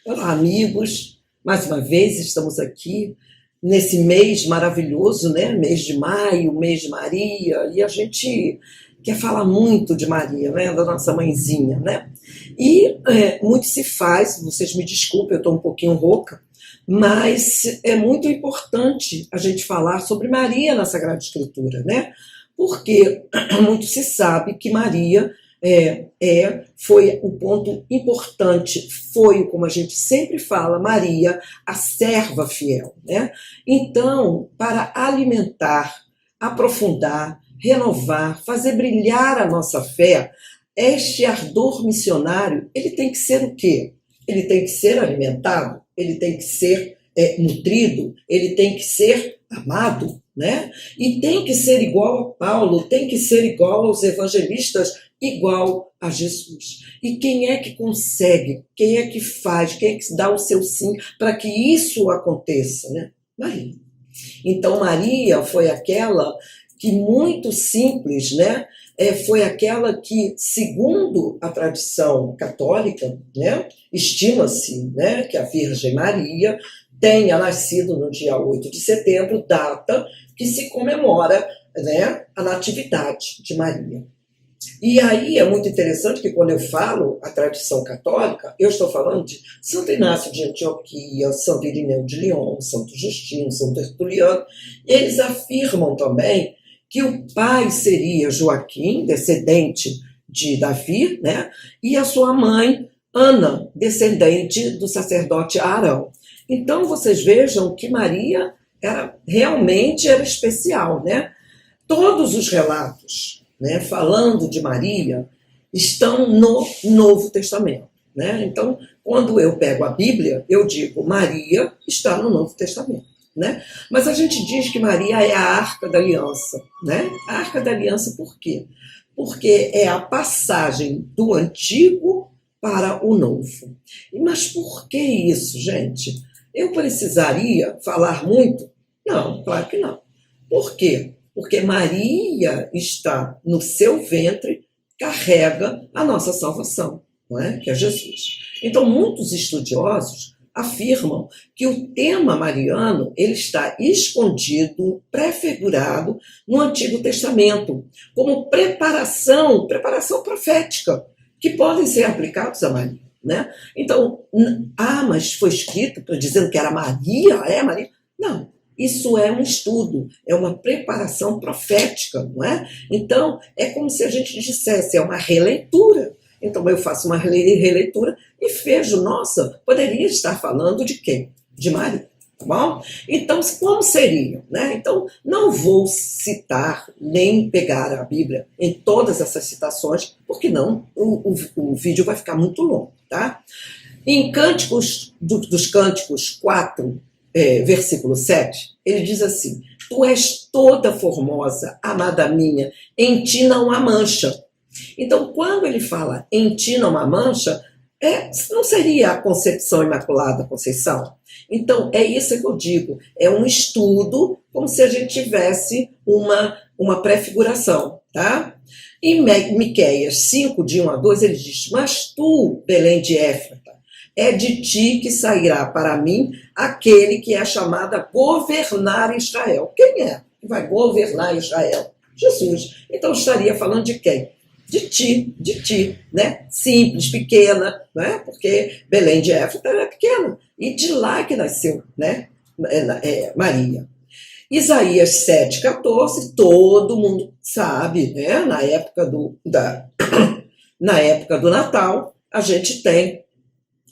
Olá, amigos. Mais uma vez estamos aqui nesse mês maravilhoso, né? Mês de maio, mês de Maria, e a gente quer falar muito de Maria, né? Da nossa mãezinha, né? E muito se faz, vocês me desculpem, eu estou um pouquinho rouca, mas é muito importante a gente falar sobre Maria na Sagrada Escritura, né? Porque muito se sabe que Maria foi o ponto importante, foi, como a gente sempre fala, Maria, a serva fiel, né? Então, para alimentar, aprofundar, renovar, fazer brilhar a nossa fé, este ardor missionário, ele tem que ser o quê? Ele tem que ser alimentado, ele tem que ser nutrido, ele tem que ser amado, né? E tem que ser igual a Paulo, tem que ser igual aos evangelistas, igual a Jesus. E quem é que consegue, quem é que faz, quem é que dá o seu sim para que isso aconteça, né? Maria. Então Maria foi aquela que, muito simples, né? Foi aquela que, segundo a tradição católica, né? Estima-se, né, que a Virgem Maria tenha nascido no dia 8 de setembro, data que se comemora, né, a Natividade de Maria. E aí é muito interessante que, quando eu falo a tradição católica, eu estou falando de Santo Inácio de Antioquia, Santo Irineu de Lyon, Santo Justino, Santo Tertuliano. Eles afirmam também que o pai seria Joaquim, descendente de Davi, né? E a sua mãe, Ana, descendente do sacerdote Arão. Então, vocês vejam que Maria realmente era especial, né? Todos os relatos, né, falando de Maria estão no Novo Testamento, né? Então, quando eu pego a Bíblia, eu digo Maria está no Novo Testamento, né? Mas a gente diz que Maria é a Arca da Aliança, né? A Arca da Aliança por quê? Porque é a passagem do Antigo para o Novo. Mas por que isso, gente? Eu precisaria falar muito? Não, claro que não. Por quê? Porque Maria está no seu ventre, carrega a nossa salvação, não é? Que é Jesus. Então, muitos estudiosos afirmam que o tema mariano ele está escondido, prefigurado no Antigo Testamento, como preparação profética, que podem ser aplicados a Maria, né? Então, mas foi escrito dizendo que era Maria, é Maria? Não. Isso é um estudo, é uma preparação profética, não é? Então, é como se a gente dissesse, é uma releitura. Então, eu faço uma releitura e vejo, nossa, poderia estar falando de quem? De Maria, tá bom? Então, como seria, né? Então, não vou citar, nem pegar a Bíblia em todas essas citações, porque não, o vídeo vai ficar muito longo, tá? Em Cânticos, dos Cânticos 4, versículo 7, ele diz assim: tu és toda formosa, amada minha, em ti não há mancha. Então, quando ele fala em ti não há mancha, não seria a concepção Imaculada Conceição? Então, é isso que eu digo, é um estudo como se a gente tivesse uma prefiguração, tá? Em Miqueias 5, de 1 a 2, ele diz: mas tu, Belém de Éfrata, é de ti que sairá para mim aquele que é chamado a governar Israel. Quem é que vai governar Israel? Jesus. Então estaria falando de quem? De ti, né? Simples, pequena, né? Porque Belém de Éfrata era pequena. E de lá que nasceu, né? Maria. Isaías 7,14, todo mundo sabe, né? Na época do Natal, a gente tem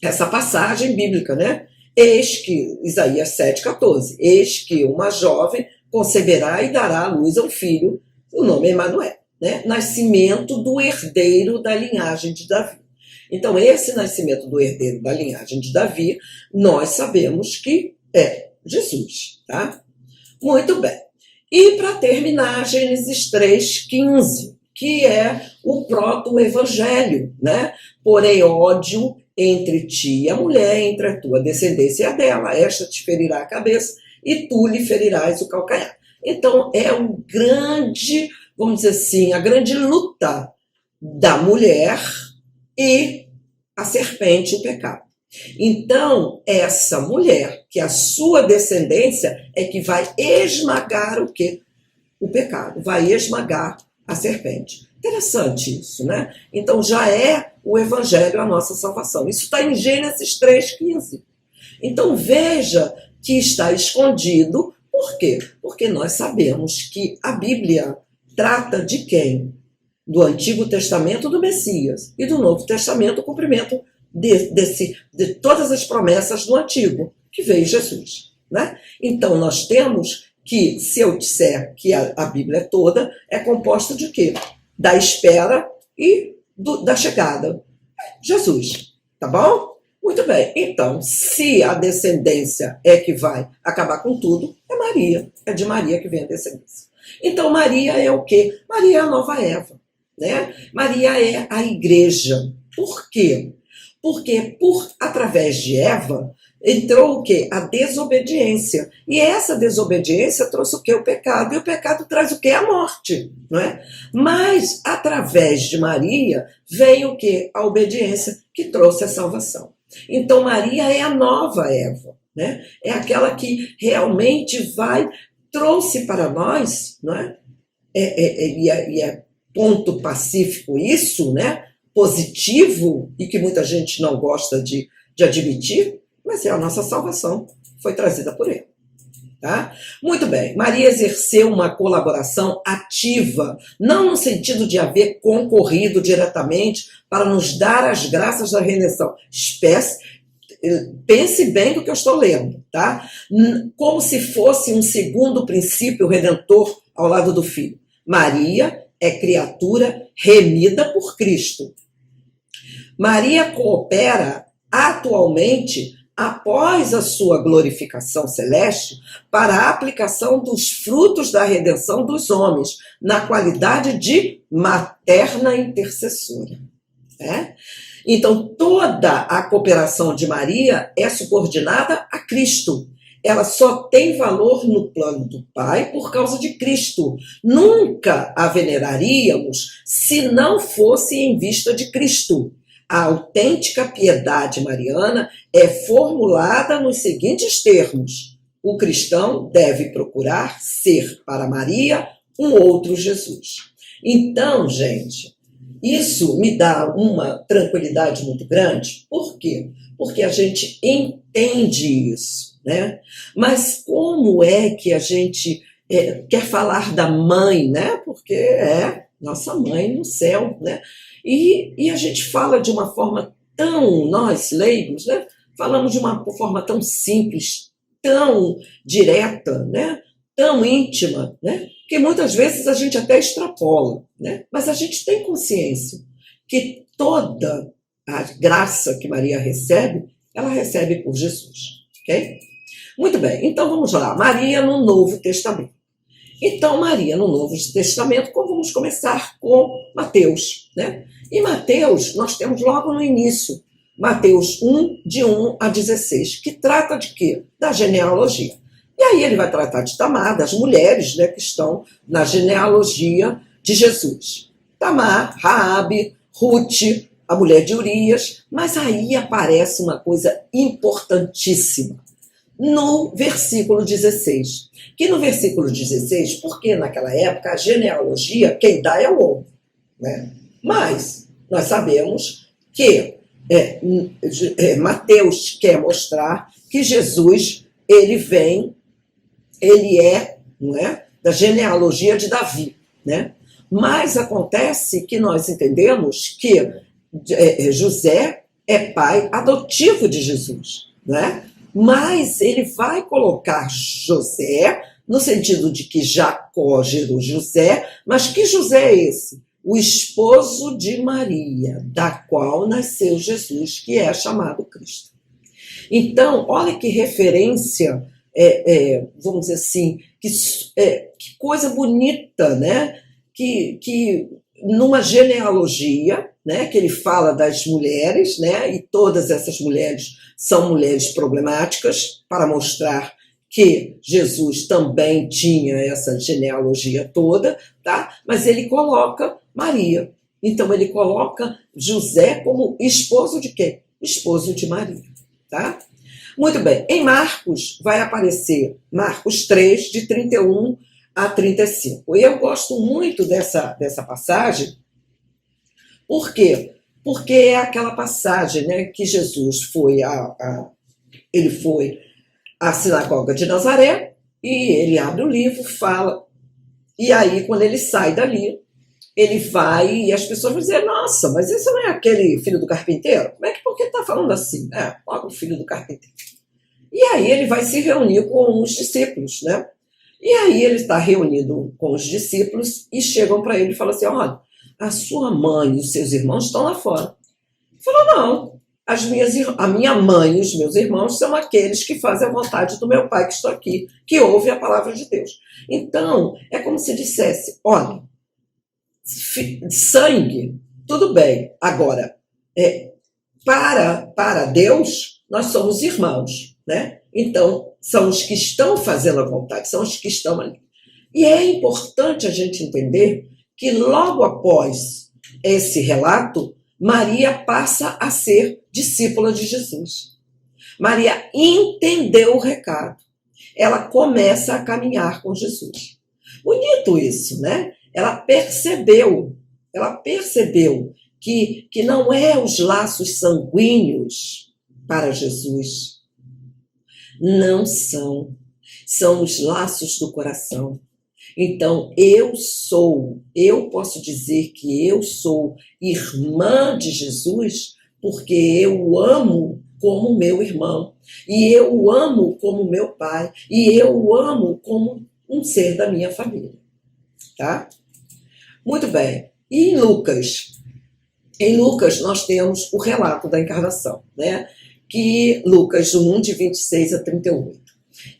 essa passagem bíblica, né? Eis que, Isaías 7,14, eis que uma jovem conceberá e dará à luz a um filho, o nome é Emanuel, né? Nascimento do herdeiro da linhagem de Davi. Então, esse nascimento do herdeiro da linhagem de Davi, nós sabemos que é Jesus, tá? Muito bem. E, para terminar, Gênesis 3,15, que é o proto-evangelho, né? Porém, ódio entre ti e a mulher, entre a tua descendência e a dela. Esta te ferirá a cabeça e tu lhe ferirás o calcanhar. Então, é um grande, vamos dizer assim, a grande luta da mulher e a serpente, o pecado. Então, essa mulher, que a sua descendência é que vai esmagar o quê? O pecado, vai esmagar a serpente. Interessante isso, né? Então já é o evangelho a nossa salvação. Isso está em Gênesis 3,15. Então veja que está escondido. Por quê? Porque nós sabemos que a Bíblia trata de quem? Do Antigo Testamento do Messias e do Novo Testamento o cumprimento de todas as promessas do Antigo, que veio Jesus, né? Então nós temos que, se eu disser que a Bíblia toda é composta de quê? Da espera e da chegada. Jesus, tá bom? Muito bem. Então, se a descendência é que vai acabar com tudo, é Maria. É de Maria que vem a descendência. Então, Maria é o quê? Maria é a nova Eva, né? Maria é a igreja. Por quê? Porque através de Eva entrou o quê? A desobediência. E essa desobediência trouxe o quê? O pecado. E o pecado traz o quê? A morte, não é? Mas, através de Maria, vem o quê? A obediência, que trouxe a salvação. Então, Maria é a nova Eva, né? É aquela que realmente trouxe para nós, não é? E é ponto pacífico isso, né? Positivo, e que muita gente não gosta de admitir, mas é a nossa salvação, foi trazida por ele. Tá? Muito bem, Maria exerceu uma colaboração ativa, não no sentido de haver concorrido diretamente para nos dar as graças da redenção. Pense bem do que eu estou lendo, tá? Como se fosse um segundo princípio redentor ao lado do Filho. Maria é criatura remida por Cristo. Maria coopera atualmente após a sua glorificação celeste para a aplicação dos frutos da redenção dos homens na qualidade de materna intercessora. Né? Então, toda a cooperação de Maria é subordinada a Cristo. Ela só tem valor no plano do Pai por causa de Cristo. Nunca a veneraríamos se não fosse em vista de Cristo. A autêntica piedade mariana é formulada nos seguintes termos: o cristão deve procurar ser para Maria um outro Jesus. Então, gente, isso me dá uma tranquilidade muito grande. Por quê? Porque a gente entende isso, né? Mas como é que a gente quer falar da mãe, né? Porque é nossa mãe no céu, né? E a gente fala de uma forma tão, nós leigos, né? Falamos de uma forma tão simples, tão direta, né? Tão íntima, né? Que muitas vezes a gente até extrapola, né? Mas a gente tem consciência que toda a graça que Maria recebe, ela recebe por Jesus, ok? Muito bem, então vamos lá. Maria no Novo Testamento. Então, Maria no Novo Testamento, vamos começar com Mateus, né? E Mateus, nós temos logo no início, Mateus 1, de 1 a 16, que trata de quê? Da genealogia. E aí ele vai tratar de Tamar, das mulheres, né, que estão na genealogia de Jesus. Tamar, Raabe, Ruth, a mulher de Urias, mas aí aparece uma coisa importantíssima no versículo 16. Que no versículo 16, porque naquela época a genealogia, quem dá é o homem, né? Mas nós sabemos que Mateus quer mostrar que Jesus, ele é, não é, da genealogia de Davi, né? Mas acontece que nós entendemos que José é pai adotivo de Jesus, né? Mas ele vai colocar José no sentido de que Jacó gerou José, mas que José é esse? O esposo de Maria, da qual nasceu Jesus, que é chamado Cristo. Então, olha que referência, vamos dizer assim, que coisa bonita, né? Que numa genealogia, né, que ele fala das mulheres, né, e todas essas mulheres são mulheres problemáticas, para mostrar que Jesus também tinha essa genealogia toda, tá? Mas ele coloca Maria. Então ele coloca José como esposo de quê? Esposo de Maria. tá? Muito bem, em Marcos vai aparecer Marcos 3, de 31 a 35. E eu gosto muito dessa passagem, por quê? Porque é aquela passagem, né, que Jesus ele foi à sinagoga de Nazaré e ele abre o livro, fala, e aí quando ele sai dali, ele vai e as pessoas vão dizer, nossa, mas esse não é aquele filho do carpinteiro? Por que está falando assim? Logo o filho do carpinteiro. E aí ele vai se reunir com os discípulos, né? E aí ele está reunido com os discípulos e chegam para ele e falam assim, olha, a sua mãe e os seus irmãos estão lá fora. Ele falou, não, a minha mãe e os meus irmãos são aqueles que fazem a vontade do meu pai que está aqui, que ouve a palavra de Deus. Então, é como se dissesse, olha, sangue, tudo bem, agora, para Deus, nós somos irmãos, né? Então, são os que estão fazendo a vontade, são os que estão ali. E é importante a gente entender que logo após esse relato, Maria passa a ser discípula de Jesus. Maria entendeu o recado. Ela começa a caminhar com Jesus. Bonito isso, né? Ela percebeu que não é os laços sanguíneos para Jesus. Não são. São os laços do coração. Então, eu posso dizer que eu sou irmã de Jesus porque eu o amo como meu irmão, e eu o amo como meu pai, e eu o amo como um ser da minha família. Tá? Muito bem. E em Lucas? Em Lucas nós temos o relato da encarnação, né? Que Lucas 1, de 26 a 38.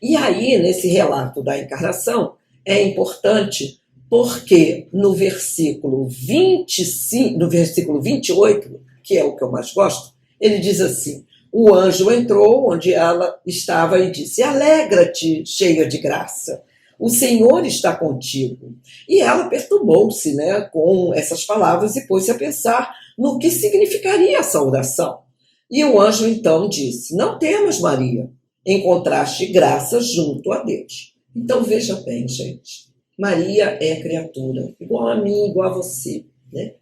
E aí, nesse relato da encarnação, é importante porque no versículo 25, no versículo 28, que é o que eu mais gosto, ele diz assim, o anjo entrou onde ela estava e disse, alegra-te, cheia de graça, o Senhor está contigo. E ela perturbou-se, né, com essas palavras e pôs-se a pensar no que significaria a saudação. E o anjo então disse, não temas, Maria, encontraste graça junto a Deus. Então veja bem, gente, Maria é criatura, igual a mim, igual a você, né?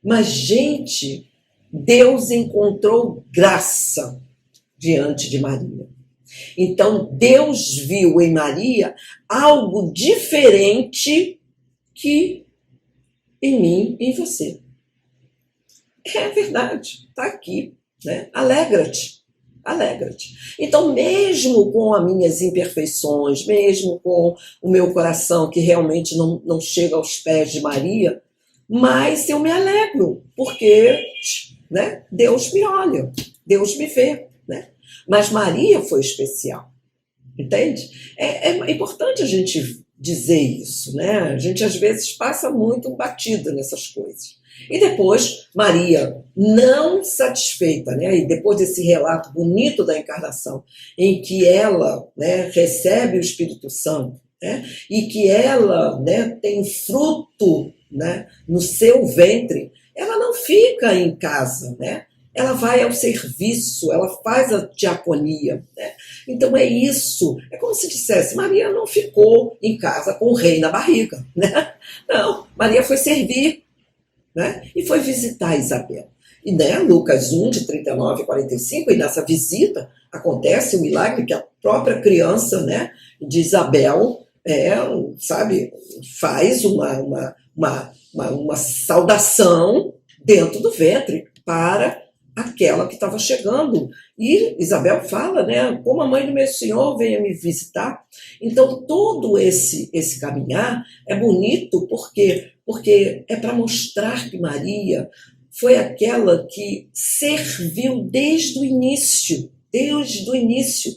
Mas, gente, Deus encontrou graça diante de Maria. Então, Deus viu em Maria algo diferente que em mim e em você. É verdade, está aqui, né? Alegra-te. Alegra-te. Então, mesmo com as minhas imperfeições, mesmo com o meu coração que realmente não chega aos pés de Maria, mas eu me alegro, porque, né, Deus me olha, Deus me vê, né? Mas Maria foi especial, entende? É importante a gente dizer isso, né? A gente às vezes passa muito batido nessas coisas. E depois, Maria, não satisfeita, né? E depois desse relato bonito da encarnação, em que ela, né, recebe o Espírito Santo, né? E que ela, né, tem fruto, né, no seu ventre, ela não fica em casa, né? Ela vai ao serviço, ela faz a diaconia, né? Então é isso, é como se dissesse, Maria não ficou em casa com o rei na barriga, né? Não, Maria foi servir, né? E foi visitar Isabel. E, né, Lucas 1, de 39 a 45, e nessa visita acontece o milagre que a própria criança, né, de Isabel, sabe, faz uma saudação dentro do ventre para aquela que estava chegando. E Isabel fala, né, como a mãe do meu Senhor venha me visitar. Então, todo esse caminhar é bonito porque é para mostrar que Maria foi aquela que serviu desde o início, desde o início.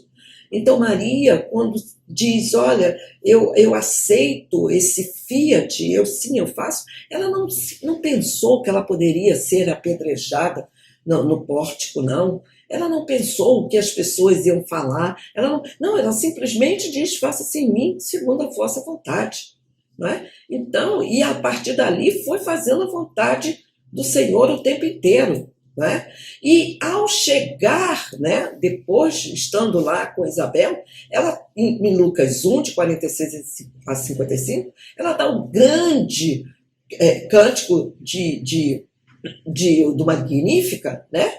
Então, Maria, quando diz, olha, eu aceito esse fiat, eu faço, ela não pensou que ela poderia ser apedrejada no pórtico, não. Ela não pensou o que as pessoas iam falar. Ela simplesmente diz, faça-se em mim segundo a vossa vontade. Não é? Então, e a partir dali foi fazendo a vontade do Senhor o tempo inteiro. né? E ao chegar, né, depois, estando lá com Isabel, ela, em Lucas 1, de 46 a 55, ela dá um grande cântico do Magnífica, né?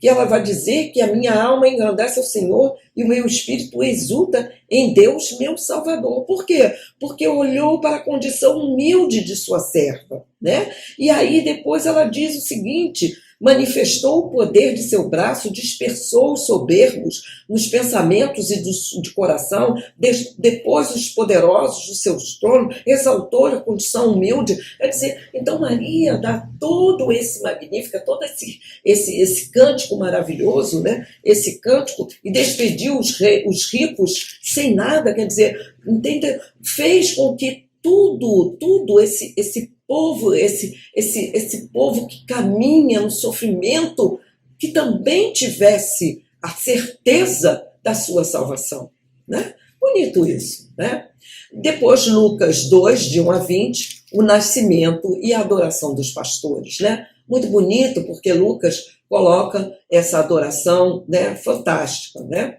Que ela vai dizer que a minha alma engrandece ao Senhor e o meu espírito exulta em Deus, meu Salvador. Por quê? Porque olhou para a condição humilde de sua serva, né? E aí depois ela diz o seguinte: manifestou o poder de seu braço, dispersou os soberbos nos pensamentos e de coração, depois os poderosos do seu trono, exaltou a condição humilde. Quer dizer, então Maria dá todo esse magnífico, todo esse cântico maravilhoso, né? Esse cântico, e despediu os ricos sem nada, quer dizer, entende? Fez com que tudo esse povo, esse povo que caminha no sofrimento, que também tivesse a certeza da sua salvação, né? Bonito isso, né? Depois, Lucas 2, de 1 a 20, o nascimento e a adoração dos pastores, né? Muito bonito, porque Lucas coloca essa adoração, né, fantástica, né?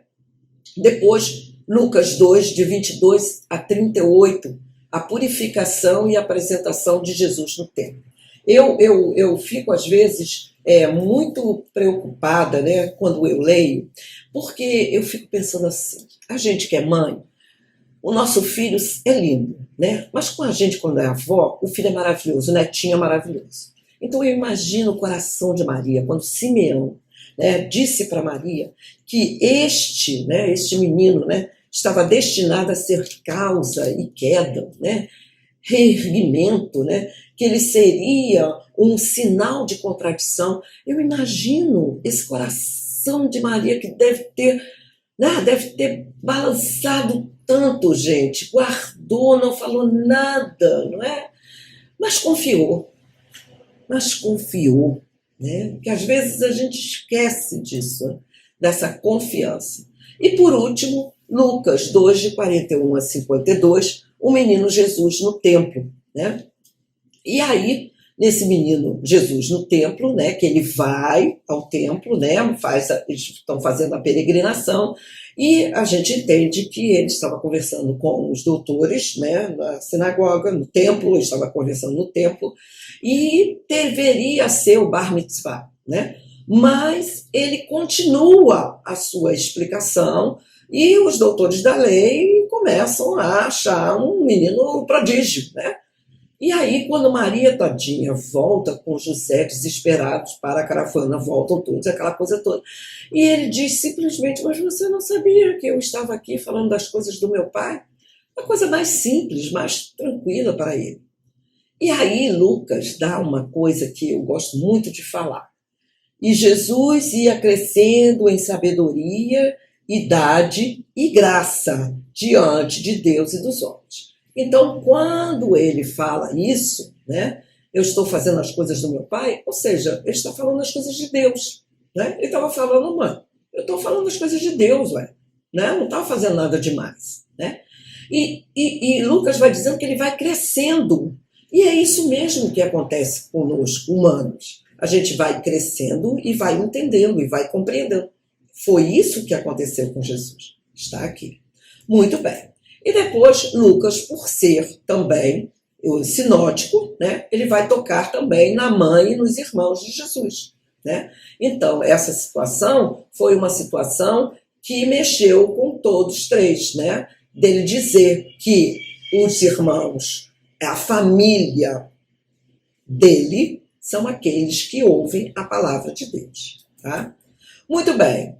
Depois, Lucas 2, de 22 a 38, a purificação e a apresentação de Jesus no templo. Eu fico, às vezes, muito preocupada, né, quando eu leio, porque eu fico pensando assim, a gente que é mãe, o nosso filho é lindo, né? Mas com a gente, quando é avó, o filho é maravilhoso, o netinho é maravilhoso. Então eu imagino o coração de Maria, quando Simeão, né, disse para Maria que este menino, né, estava destinado a ser causa e queda, né, reerguimento, né, que ele seria um sinal de contradição. Eu imagino esse coração de Maria que deve ter balançado tanto, gente, guardou, não falou nada, não é? Mas confiou, né? Que às vezes a gente esquece disso, né? Dessa confiança. E por último, Lucas 2, de 41 a 52, o menino Jesus no templo, né? E aí, nesse menino Jesus no templo, né, que ele vai ao templo, né, eles estão fazendo a peregrinação, e a gente entende que ele estava conversando com os doutores, né, na sinagoga, no templo, ele estava conversando no templo, e deveria ser o Bar Mitzvah, né? Mas ele continua a sua explicação e os doutores da lei começam a achar um menino prodígio, né? E aí, quando Maria, tadinha, volta com José, desesperados para a caravana, voltam todos, aquela coisa toda. E ele diz simplesmente, mas você não sabia que eu estava aqui falando das coisas do meu pai? Uma coisa mais simples, mais tranquila para ele. E aí Lucas dá uma coisa que eu gosto muito de falar. E Jesus ia crescendo em sabedoria, idade e graça diante de Deus e dos homens. Então, quando ele fala isso, né, eu estou fazendo as coisas do meu pai, ou seja, ele está falando as coisas de Deus. Né? Ele estava falando, mano, eu estou falando as coisas de Deus, ué, né? Não estava fazendo nada demais. Né? E Lucas vai dizendo que ele vai crescendo. E é isso mesmo que acontece conosco, humanos. A gente vai crescendo e vai entendendo e vai compreendendo. Foi isso que aconteceu com Jesus. Está aqui. Muito bem. E depois, Lucas, por ser também sinótico, né, ele vai tocar também na mãe e nos irmãos de Jesus. Né? Então, essa situação foi uma situação que mexeu com todos três. Né? Dele dizer que os irmãos, a família dele, são aqueles que ouvem a palavra de Deus. Tá? Muito bem.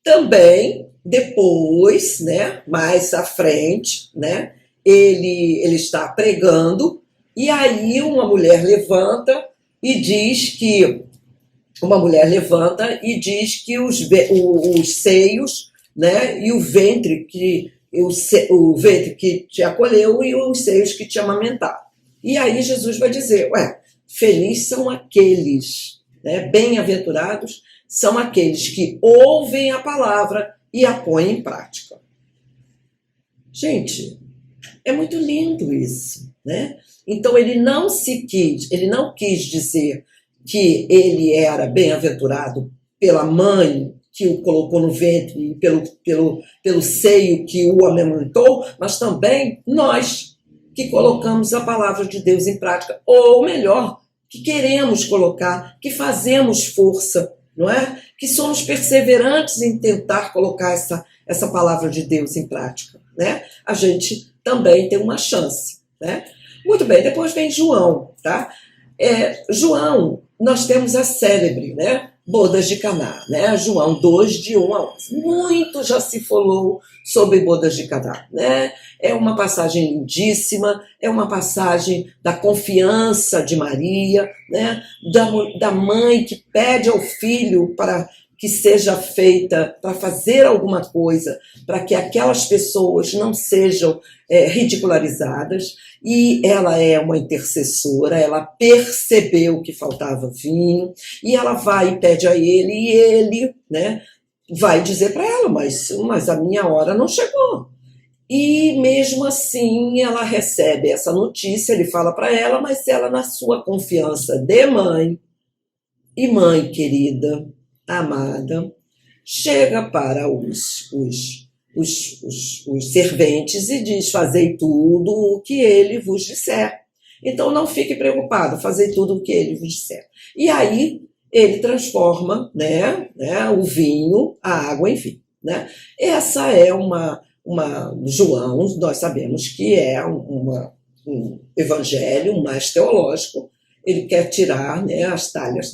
Também, depois, né, mais à frente, né, ele está pregando, e aí uma mulher levanta e diz que os seios, né, e o ventre que te acolheu e os seios que te amamentaram. E aí Jesus vai dizer, felizes são aqueles, né, bem-aventurados são aqueles que ouvem a palavra e a põem em prática. Gente, é muito lindo isso, né? Então ele não quis dizer que ele era bem-aventurado pela mãe que o colocou no ventre e pelo seio que o amamentou, mas também nós que colocamos a palavra de Deus em prática, ou melhor, que queremos colocar, que fazemos força, não é? Que somos perseverantes em tentar colocar essa palavra de Deus em prática, né? A gente também tem uma chance, né? Muito bem, depois vem João, tá? João, nós temos a célebre, né? Bodas de Caná, né? João 2, de 1 a 11. Muito já se falou sobre Bodas de Caná, né? É uma passagem lindíssima, é uma passagem da confiança de Maria, né? Da mãe que pede ao filho para que seja feita, para fazer alguma coisa, para que aquelas pessoas não sejam ridicularizadas. E ela é uma intercessora, ela percebeu que faltava vinho, e ela vai e pede a ele, e ele, né, vai dizer para ela, mas a minha hora não chegou. E mesmo assim ela recebe essa notícia, ele fala para ela, mas ela, na sua confiança de mãe, e mãe querida, amada, chega para os serventes e diz: fazei tudo o que ele vos disser. Então não fique preocupado, fazei tudo o que ele vos disser. E aí ele transforma, né, o vinho, a água em vinho, né? Essa é uma João, nós sabemos que é um evangelho mais teológico. Ele quer tirar, né, as talhas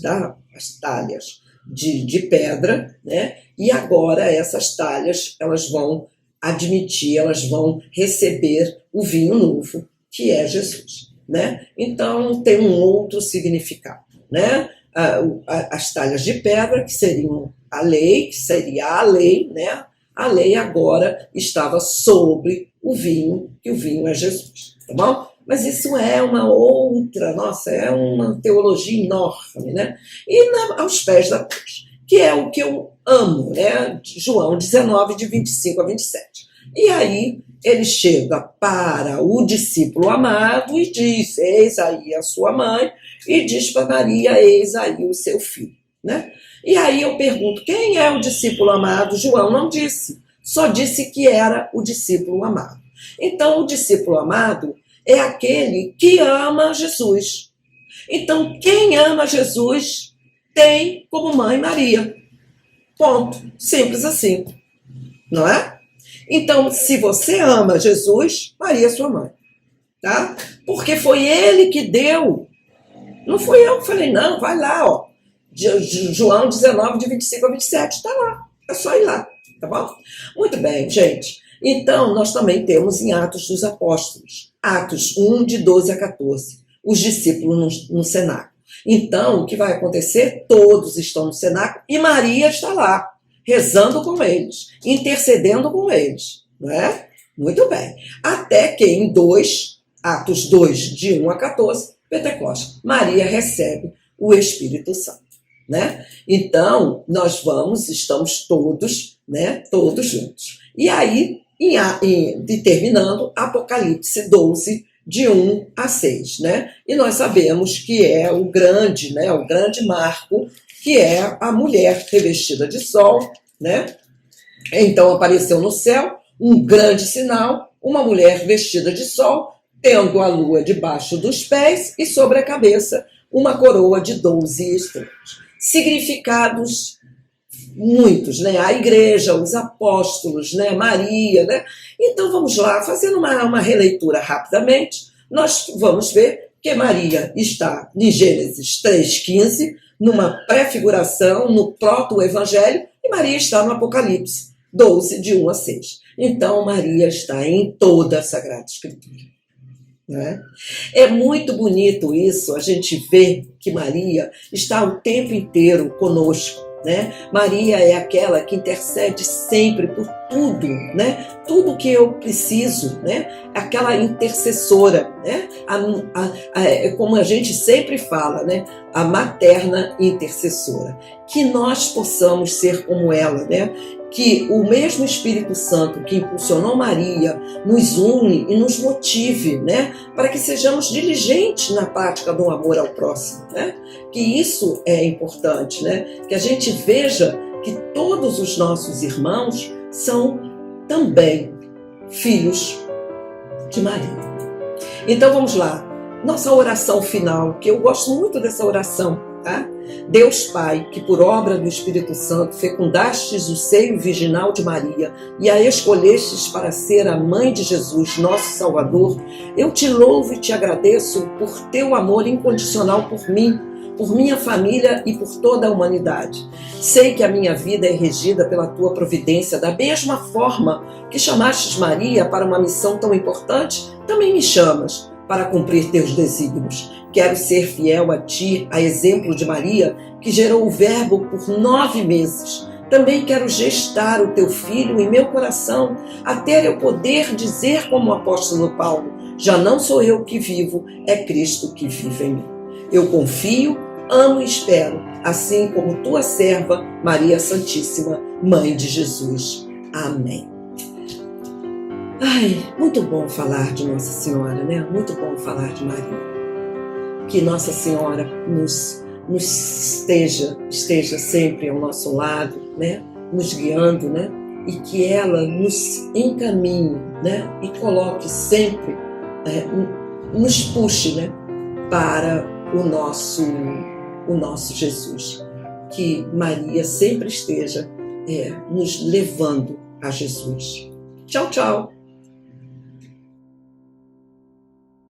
de pedra, né? E agora essas talhas, elas vão admitir, elas vão receber o vinho novo, que é Jesus, né? Então tem um outro significado, né? As talhas de pedra, que seriam a lei, que seria a lei, né? A lei agora estava sobre o vinho, que o vinho é Jesus, tá bom? Mas isso é uma outra, é uma teologia enorme, né? E aos pés da cruz, que é o que eu amo, né? João 19, de 25 a 27. E aí ele chega para o discípulo amado e diz: eis aí a sua mãe, e diz para Maria: eis aí o seu filho, né? E aí eu pergunto: quem é o discípulo amado? João não disse, só disse que era o discípulo amado. Então o discípulo amado é aquele que ama Jesus. Então, quem ama Jesus tem como mãe Maria. Ponto. Simples assim. Não é? Então, se você ama Jesus, Maria é sua mãe. Tá? Porque foi ele que deu. Não fui eu que falei, não, vai lá, ó. João 19, de 25 a 27. Está lá. É só ir lá. Tá bom? Muito bem, gente. Então, nós também temos em Atos dos Apóstolos, Atos 1, de 12 a 14, os discípulos no cenáculo. Então, o que vai acontecer? Todos estão no cenáculo e Maria está lá, rezando com eles, intercedendo com eles. Não é? Muito bem. Até que em Atos 2, de 1 a 14, Pentecostes, Maria recebe o Espírito Santo. Né? Então, estamos todos, né, todos juntos. E aí, terminando, Apocalipse 12, de 1 a 6, né? E nós sabemos que é o grande marco, que é a mulher revestida de sol, né? Então apareceu no céu um grande sinal, uma mulher vestida de sol, tendo a lua debaixo dos pés e sobre a cabeça uma coroa de 12 estrelas. Significados muitos, né? A igreja, os apóstolos, né? Maria, né? Então vamos lá, fazendo uma releitura rapidamente, nós vamos ver que Maria está em Gênesis 3,15, numa prefiguração, no proto-evangelho, e Maria está no Apocalipse 12, de 1 a 6. Então Maria está em toda a Sagrada Escritura. Né? É muito bonito isso, a gente vê que Maria está o tempo inteiro conosco, né? Maria é aquela que intercede sempre por tudo, né? Tudo que eu preciso, né? Aquela intercessora, né? Como a gente sempre fala, né? A materna intercessora. Que nós possamos ser como ela, né? que o mesmo Espírito Santo que impulsionou Maria nos une e nos motive, né, para que sejamos diligentes na prática do amor ao próximo, né? Que isso é importante, né? Que a gente veja que todos os nossos irmãos são também filhos de Maria. Então vamos lá, nossa oração final, que eu gosto muito dessa oração, tá? Deus Pai, que por obra do Espírito Santo fecundastes o seio virginal de Maria e a escolhestes para ser a mãe de Jesus, nosso Salvador, eu te louvo e te agradeço por teu amor incondicional por mim, por minha família e por toda a humanidade. Sei que a minha vida é regida pela tua providência, da mesma forma que chamastes Maria para uma missão tão importante, também me chamas para cumprir teus desígnios. Quero ser fiel a ti, a exemplo de Maria, que gerou o Verbo por 9 meses. Também quero gestar o teu filho em meu coração, até eu poder dizer como o apóstolo Paulo: já não sou eu que vivo, é Cristo que vive em mim. Eu confio, amo e espero, assim como tua serva, Maria Santíssima, Mãe de Jesus. Amém. Ai, muito bom falar de Nossa Senhora, né? Muito bom falar de Maria. Que Nossa Senhora nos esteja sempre ao nosso lado, né? Nos guiando, né? E que ela nos encaminhe, né? E coloque sempre, nos puxe, né? Para o nosso Jesus. Que Maria sempre esteja nos levando a Jesus. Tchau, tchau!